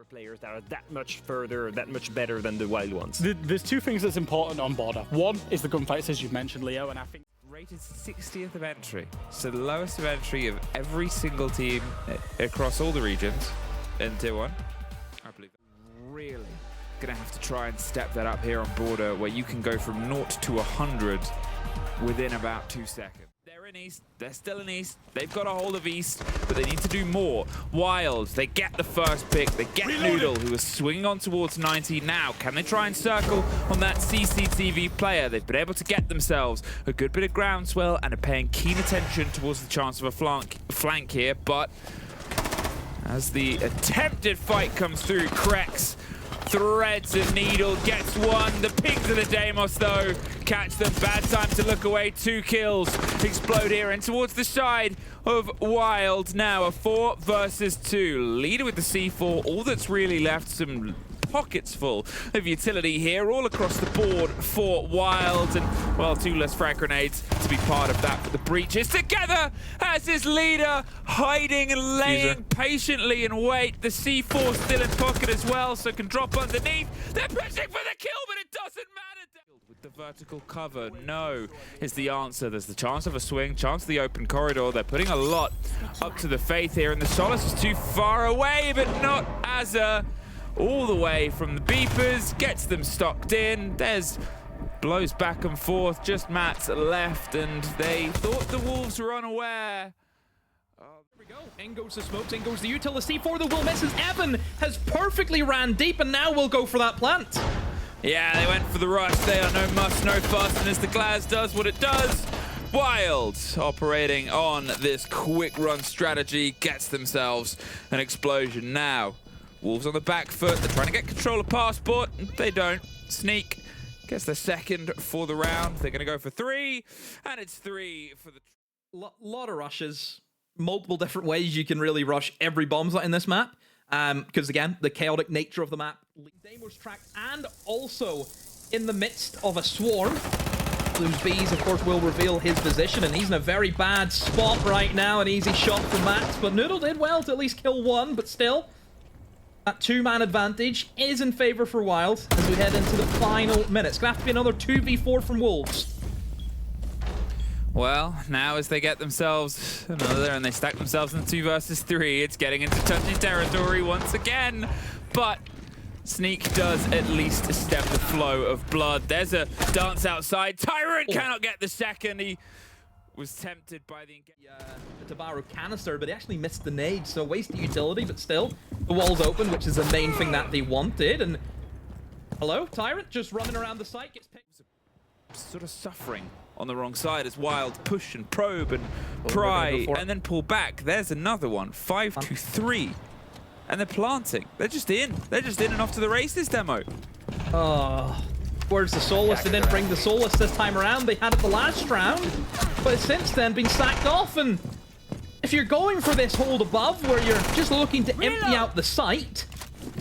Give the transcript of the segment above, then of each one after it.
are players that are that much further, that much better than the Wild ones. There's two things that's important on Border. One is the gunfights, as you've mentioned, Leo, and I think rated 60th of entry, so the lowest of entry of every single team across all the regions in Tier 1. I believe really gonna have to try and step that up here on Border, where you can go from 0 to 100 within about 2 seconds. They're in East, they're still in East, they've got a hold of East, but they need to do more. Wild, they get the first pick, they get Noodle, who is swinging on towards 90 now. Can they try and circle on that CCTV player? They've been able to get themselves a good bit of groundswell and are paying keen attention towards the chance of a flank here, but as the attempted fight comes through, Krex threads a needle, gets one. The pigs of the Deimos, though, catch them. Bad time to look away. 2 kills explode here and towards the side of Wild. Now a 4 versus 2. Leader with the C4. All that's really left, some pockets full of utility here all across the board for Wild, and well, 2 less frag grenades to be part of that. But the breach is together as his leader hiding and laying patiently in wait. The C4 still in pocket as well, so can drop underneath. They're pushing for the kill, but it doesn't matter. With the vertical cover, no is the answer. There's the chance of a swing, chance of the open corridor. They're putting a lot up to the Faith here, and the Solace is too far away, but not Azza. All the way from the beepers, gets them stocked in. There's blows back and forth, just Matt's left, and they thought the Wolves were unaware. There we go. In goes the smokes, in goes the util. The C4, the will misses. Evan has perfectly ran deep, and now we'll go for that plant. Yeah, they went for the rush. They are no muss, no fuss, and as the Glaz does what it does, Wild, operating on this quick run strategy, gets themselves an explosion now. Wolves on the back foot, they're trying to get control of Passport, they don't. Sneak gets the second for the round. They're gonna go for 3, and it's 3 for the... Lot of rushes, multiple different ways you can really rush every bomb slot in this map. Because again, the chaotic nature of the map. Deimos tracked, and also in the midst of a swarm. Blues Bees, of course, will reveal his position, and he's in a very bad spot right now. An easy shot from Max, but Noodle did well to at least kill 1, but still, that 2-man advantage is in favor for Wild as we head into the final minutes. Gonna have to be another 2v4 from Wolves. Well, now as they get themselves another and they stack themselves in 2 versus 3, it's getting into touchy territory once again. But Sneak does at least stem the flow of blood. There's a dance outside. Tyrant cannot get the second. He was tempted by the Tabaru canister, but he actually missed the nade, so wasted utility, but still, the wall's open, which is the main thing that they wanted. And hello, Tyrant just running around the site, gets picked. Sort of suffering on the wrong side as Wild push and probe and pry and then pull back. There's another one, 5 to 3. And they're planting. They're just in. They're just in and off to the races demo. Oh, where's the Solace? They didn't bring the Solace this time around. They had it the last round, but it's since then been sacked off. And if you're going for this hold above where you're just looking to empty out the site,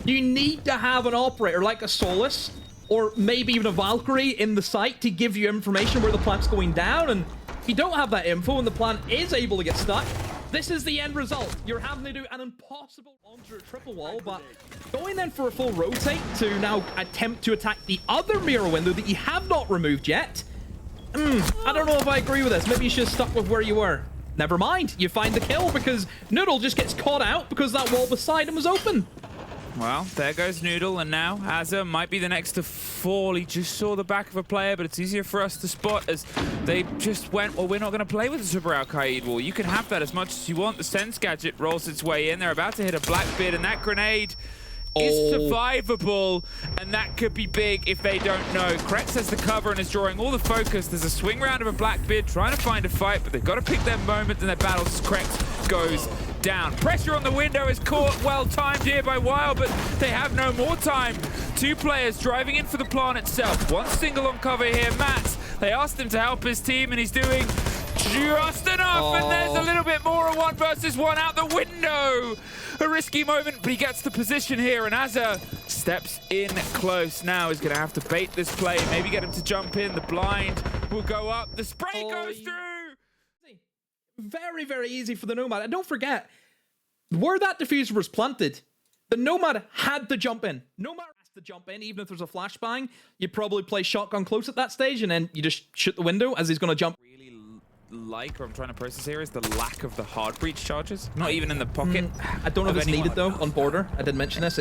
you need to have an operator like a Solace or maybe even a Valkyrie in the site to give you information where the plant's going down. And if you don't have that info and the plant is able to get stuck, this is the end result. You're having to do an impossible onto a triple wall, but going then for a full rotate to now attempt to attack the other mirror window that you have not removed yet. I don't know if I agree with this. Maybe you should have stuck with where you were. Never mind. You find the kill because Noodle just gets caught out because that wall beside him was open. Well, there goes Noodle, and now Azza might be the next to fall. He just saw the back of a player, but it's easier for us to spot as they just went, well, we're not going to play with the Super Al-Qaid wall. You can have that as much as you want. The Sense Gadget rolls its way in. They're about to hit a Blackbeard, and that grenade is survivable, and that could be big if they don't know. Krex has the cover and is drawing all the focus. There's a swing round of a Blackbeard trying to find a fight, but they've got to pick their moment in their battles as Krex goes down. Pressure on the window is caught, well timed here by Wild, but they have no more time. 2 players driving in for the plant itself. 1 single on cover here, Matt. They asked him to help his team, and he's doing just enough, and there's a little bit more. A 1 versus 1 out the window. A risky moment, but he gets the position here, and Azza steps in close now. He's going to have to bait this play, maybe get him to jump in. The blind will go up. The spray goes through. Very, very easy for the Nomad. And don't forget, where that diffuser was planted, The Nomad had to jump in. Nomad has to jump in, even if there's a flashbang. You probably play shotgun close at that stage, and then you just shoot the window as he's going to jump. Really like, or I'm trying to process here, is the lack of the hard breach charges. Not even in the pocket. I don't know if it's needed though on border. I did mention this.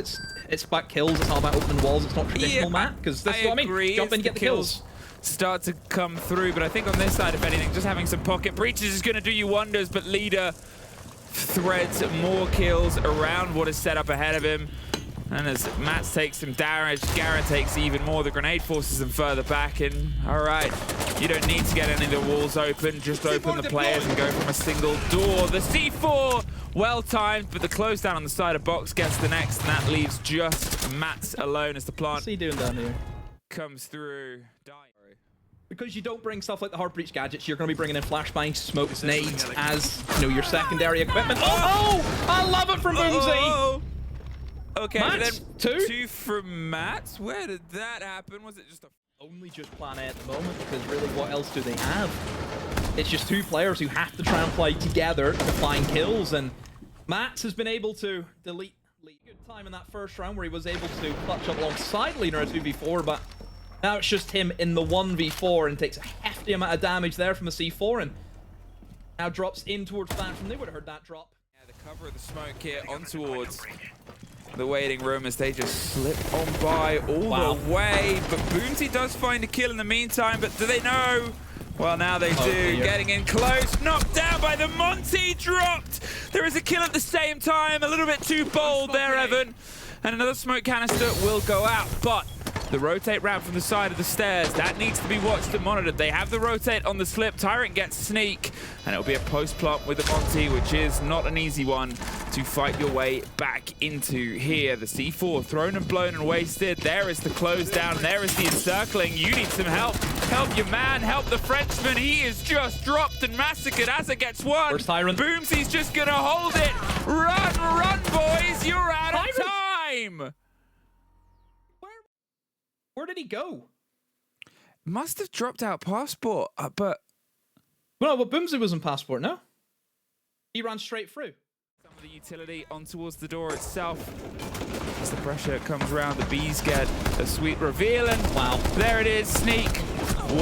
It's about kills. It's not about opening walls. It's not traditional, Matt. Because that's what I mean. Jump in, get the kills. Start to come through, but I think on this side, if anything, just having some pocket breaches is going to do you wonders. But Leader threads more kills around what is set up ahead of him. And as Matt takes some damage, Garen takes even more. The grenade forces him further back. And all right, you don't need to get any of the walls open. Just open the players and go from a single door. The C4, well timed, but the close down on the side of box gets the next, and that leaves just Matt alone as the plant. What's he doing down here? Comes through. Because you don't bring stuff like the hard breach gadgets, you're going to be bringing in flashbangs, smokes, nades as, you know, your secondary equipment. Oh! I love it from Boomsy! Okay, Matt, then two from Matt. Where did that happen? Was it just a... Only just plan A at the moment, because really what else do they have? It's just two players who have to try and play together to find kills, and Matt has been able to delete good time in that first round where he was able to clutch up alongside Leader at 2v4, but now it's just him in the 1v4 and takes a hefty amount of damage there from the C4 and now drops in towards that. They would have heard that drop. Yeah, the cover of the smoke here on towards the waiting room as they just slip on by all the way. But Boomsy does find a kill in the meantime, but do they know? Well, now they do. Getting in close, knocked down by the Monty, dropped. There is a kill at the same time. A little bit too bold there, Evan. And another smoke canister will go out, but the rotate round from the side of the stairs, that needs to be watched and monitored. They have the rotate on the slip. Tyrant gets sneak, and it'll be a post-plump with the Monty, which is not an easy one to fight your way back into here. The C4 thrown and blown and wasted. There is the close down. There is the encircling. You need some help. Help your man. Help the Frenchman. He is just dropped and massacred as it gets one. Where's Tyrant? Boomsy's just going to hold it. Run, run, boys. You're out of time. Where did he go? Must have dropped out passport, but... Well, but Boomsy was in passport, no? He ran straight through. Some of the utility on towards the door itself. As the pressure comes around, the bees get a sweet reveal, and wow, there it is, sneak.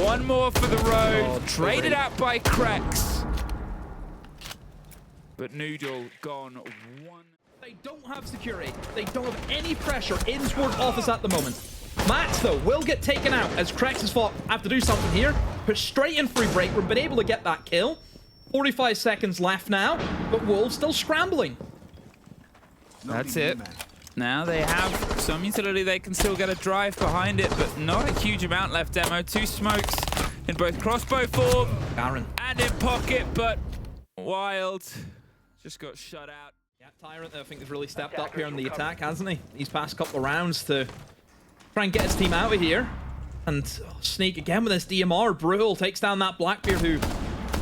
One more for the road, traded out by Krex. But Noodle gone one. They don't have security. They don't have any pressure in towards office at the moment. Matt, though, will get taken out as Krex has thought, I have to do something here. Push straight in free break room, been able to get that kill. 45 seconds left now, but WYLDE still scrambling. That's it. Now they have some utility. They can still get a drive behind it, but not a huge amount left, Demo. Two smokes in both crossbow form Garen and in pocket, but WYLDE just got shut out. Yeah, Tyrant, I think, has really stepped up here in the attack, hasn't he? These past couple of rounds to try and get his team out of here. And Sneak again with his DMR. Brutal takes down that Blackbeard who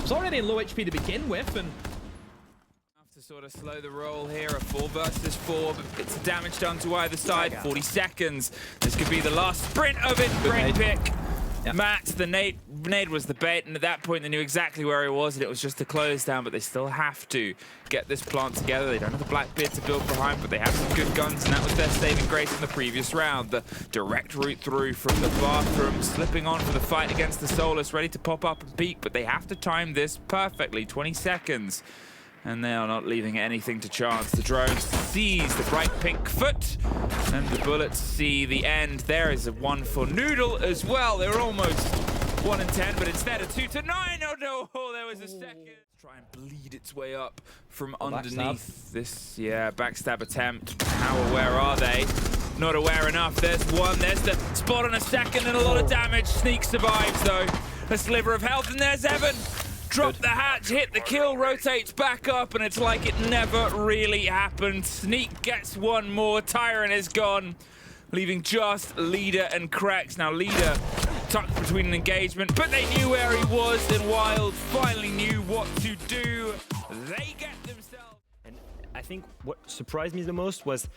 was already in low HP to begin with. And have to sort of slow the roll here. A 4 versus 4, but bits of damage done to either side. 40 seconds. This could be the last sprint of it. Great pick. Yep. Matt, the nade was the bait, and at that point they knew exactly where he was, and it was just a close down, but they still have to get this plant together. They don't have the Blackbeard to build behind, but they have some good guns, and that was their saving grace in the previous round. The direct route through from the bathroom, slipping on for the fight against the Solus, ready to pop up and peek, but they have to time this perfectly. 20 seconds. And they are not leaving anything to chance. The drone sees the bright pink foot, and the bullets see the end. There is a 1 for Noodle as well. They were almost 1 in 10, but instead a 2 to 9. Oh no, there was a second. Try and bleed its way up from underneath this, backstab attempt. How aware are they? Not aware enough. There's one, there's the spot on a second, and a lot of damage. Sneak survives though. A sliver of health, and there's Evan. Drop the hatch, hit the kill, rotates back up, and it's like it never really happened. Sneak gets one more, Tyrant is gone, leaving just Leader and Krex. Now Leader tucked between an engagement, but they knew where he was, and WYLDE finally knew what to do. They get themselves. And I think what surprised me the most was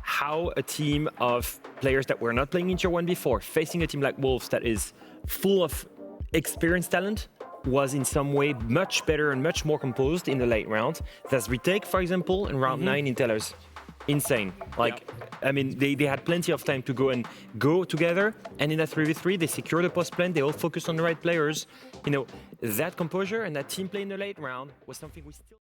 how a team of players that were not playing in Tier 1 before, facing a team like Wolves that is full of experienced talent, was in some way much better and much more composed in the late round. That's retake, for example, in round 9 in Tellers. insane. Like, I mean, they had plenty of time to go together, and in that 3v3, they secured the post plan. They all focused on the right players. You know, that composure and that team play in the late round was something we still.